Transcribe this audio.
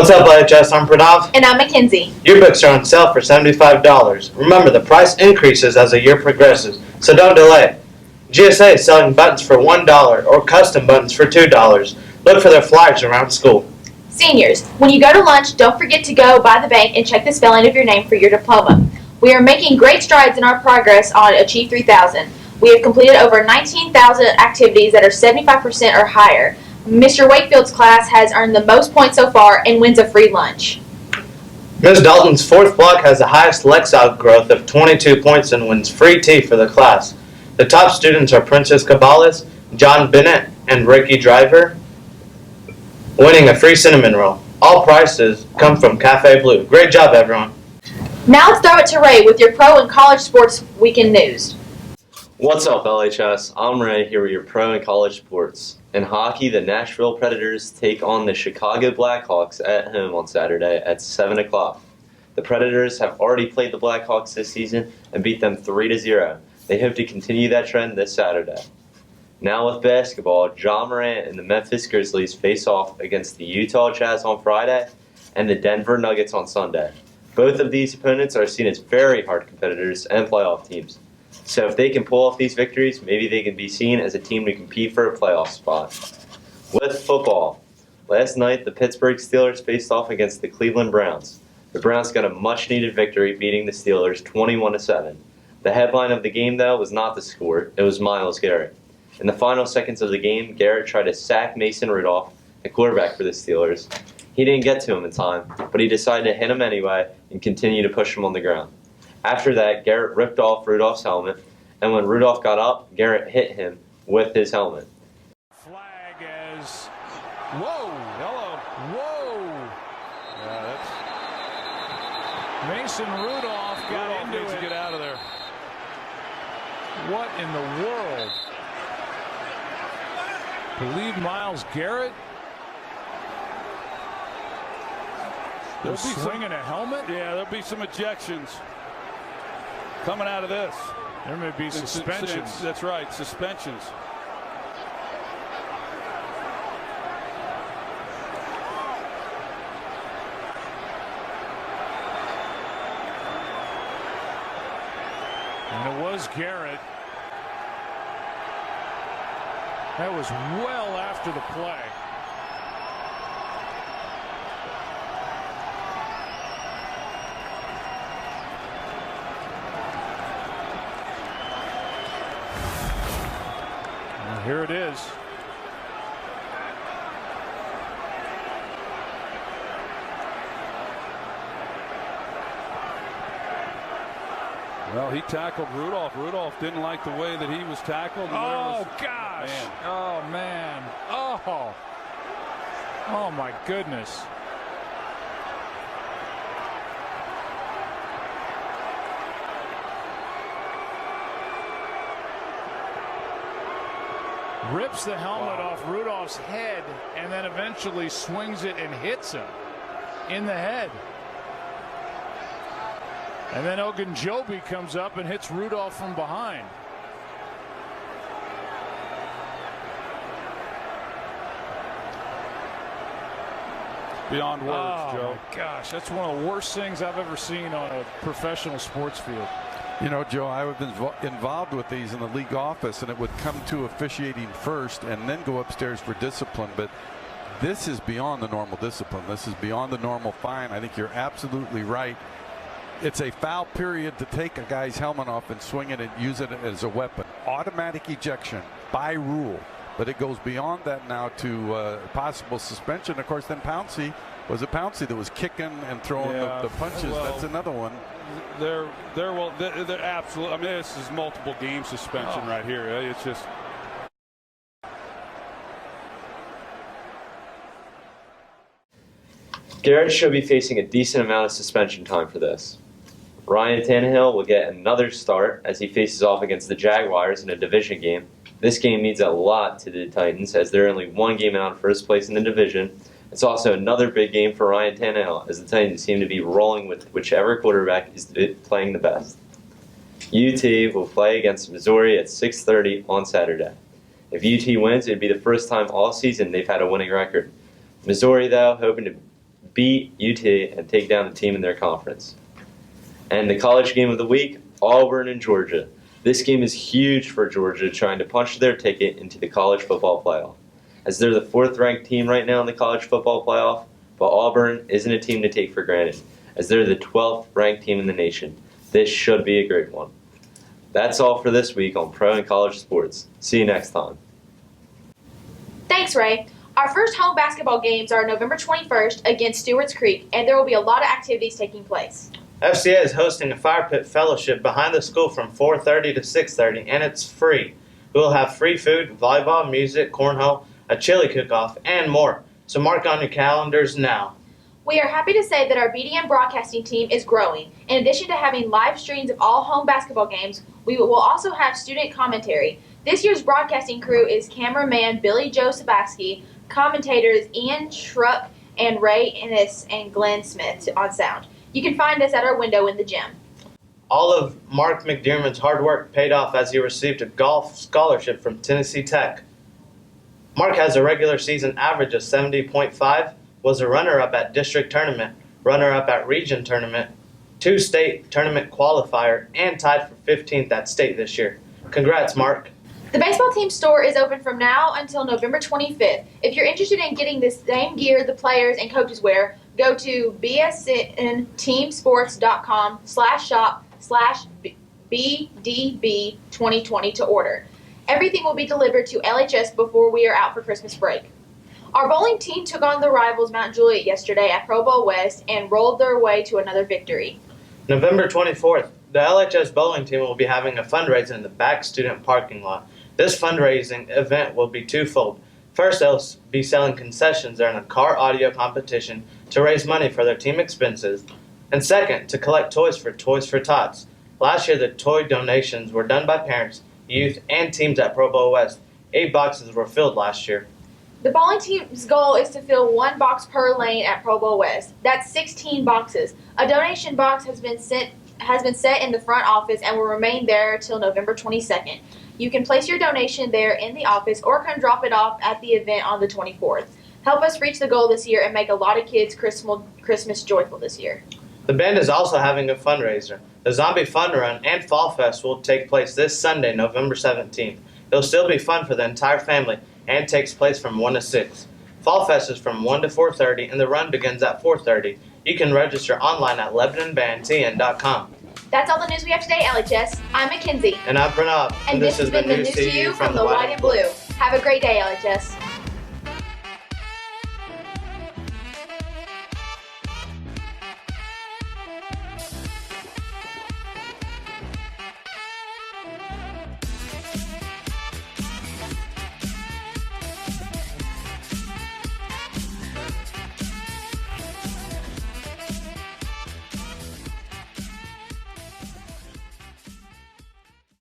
What's up, LHS? I'm Pranav. And I'm Makenzie. Yearbooks are on sale for $75. Remember, the price increases as the year progresses, so don't delay. GSA is selling buttons for $1 or custom buttons for $2. Look for their flyers around school. Seniors, when you go to lunch, don't forget to go by the bank and check the spelling of your name for your diploma. We are making great strides in our progress on Achieve 3000. We have completed over 19,000 activities that are 75% or higher. Mr. Wakefield's class has earned the most points so far and wins a free lunch. Ms. Dalton's fourth block has the highest Lexile growth of 22 points and wins free tea for the class. The top students are Princess Cabales, John Bennett, and Ricky Driver, winning a free cinnamon roll. All prizes come from Cafe Blue. Great job, everyone. Now let's throw it to Ray with your pro and college sports weekend news. What's up, LHS? I'm Ray here with your pro and college sports. In hockey, the Nashville Predators take on the Chicago Blackhawks at home on Saturday at 7 o'clock. The Predators have already played the Blackhawks this season and beat them 3-0. They hope to continue that trend this Saturday. Now with basketball, Ja Morant and the Memphis Grizzlies face off against the Utah Jazz on Friday and the Denver Nuggets on Sunday. Both of these opponents are seen as very hard competitors and playoff teams. So if they can pull off these victories, maybe they can be seen as a team to compete for a playoff spot. With football, last night the Pittsburgh Steelers faced off against the Cleveland Browns. The Browns got a much-needed victory, beating the Steelers 21-7. The headline of the game, though, was not the score. It was Myles Garrett. In the final seconds of the game, Garrett tried to sack Mason Rudolph, the quarterback for the Steelers. He didn't get to him in time, but he decided to hit him anyway and continue to push him on the ground. After that, Garrett ripped off Rudolph's helmet, and when Rudolph got up, Garrett hit him with his helmet. Flag as, whoa, hello, whoa. Yeah, that's Mason Rudolph got into it. To get out of there. What in the world? Believe Myles Garrett? They'll be swinging a helmet? Yeah, there'll be some ejections coming out of this. There may be suspensions. That's right, suspensions. And it was Garrett. That was well after the play. And here it is. Well, he tackled Rudolph. Rudolph didn't like the way that he was tackled. Oh, gosh. Man. Oh, man. Oh. Oh, my goodness. Rips the helmet off Rudolph's head and then eventually swings it and hits him in the head. And then Ogunjobi comes up and hits Rudolph from behind. Beyond words, Joe. My gosh, that's one of the worst things I've ever seen on a professional sports field. You know, Joe, I have been involved with these in the league office, and it would come to officiating first and then go upstairs for discipline. But this is beyond the normal discipline. This is beyond the normal fine. I think you're absolutely right. It's a foul period to take a guy's helmet off and swing it and use it as a weapon. Automatic ejection by rule, but it goes beyond that now to possible suspension. Of course, then Pouncey, was it Pouncey that was kicking and throwing the punches? Well, that's another one. They're absolutely. I mean, this is multiple game suspension right here. It's just. Garrett should be facing a decent amount of suspension time for this. Ryan Tannehill will get another start as he faces off against the Jaguars in a division game. This game means a lot to the Titans as they're only one game out of first place in the division. It's also another big game for Ryan Tannehill as the Titans seem to be rolling with whichever quarterback is playing the best. UT will play against Missouri at 6:30 on Saturday. If UT wins, it'd be the first time all season they've had a winning record. Missouri, though, hoping to beat UT and take down the team in their conference. And the college game of the week, Auburn and Georgia. This game is huge for Georgia, trying to punch their ticket into the college football playoff, as they're the 4th-ranked team right now in the college football playoff, but Auburn isn't a team to take for granted, as they're the 12th-ranked team in the nation. This should be a great one. That's all for this week on Pro and College Sports. See you next time. Thanks, Ray. Our first home basketball games are November 21st against Stewart's Creek, and there will be a lot of activities taking place. FCA is hosting a Fire Pit Fellowship behind the school from 4:30 to 6:30, and it's free. We will have free food, volleyball, music, cornhole, a chili cook-off, and more. So mark on your calendars now. We are happy to say that our BDN broadcasting team is growing. In addition to having live streams of all home basketball games, we will also have student commentary. This year's broadcasting crew is cameraman Billy Joe Sabaski, commentators Ian Truck and Ray Ennis and Glenn Smith on sound. You can find us at our window in the gym. All of Mark McDearman's hard work paid off as he received a golf scholarship from Tennessee Tech. Mark has a regular season average of 70.5, was a runner-up at district tournament, runner-up at region tournament, 2 state tournament qualifier, and tied for 15th at state this year. Congrats, Mark. The baseball team store is open from now until November 25th. If you're interested in getting the same gear the players and coaches wear, go to bsnteamsports.com/shop/BDB2020 to order. Everything will be delivered to LHS before we are out for Christmas break. Our bowling team took on the rivals Mount Juliet yesterday at Pro Bowl West and rolled their way to another victory. November 24th, the LHS bowling team will be having a fundraiser in the back student parking lot. This fundraising event will be twofold. First, they'll be selling concessions during a car audio competition to raise money for their team expenses. And second, to collect toys for Tots. Last year, the toy donations were done by parents, youth, and teams at Pro Bowl West. 8 boxes were filled last year. The bowling team's goal is to fill 1 box per lane at Pro Bowl West. That's 16 boxes. A donation box has been set in the front office and will remain there till November 22nd. You can place your donation there in the office or come drop it off at the event on the 24th. Help us reach the goal this year and make a lot of kids Christmas joyful this year. The band is also having a fundraiser. The Zombie Fun Run and Fall Fest will take place this Sunday, November 17th. It'll still be fun for the entire family and takes place from 1 to 6. Fall Fest is from 1 to 4:30 and the run begins at 4:30. You can register online at LebanonBandTN.com. That's all the news we have today, LHS. I'm Makenzie. And I'm Pranav. And this has been the news to you from the White and Blue. Have a great day, LHS.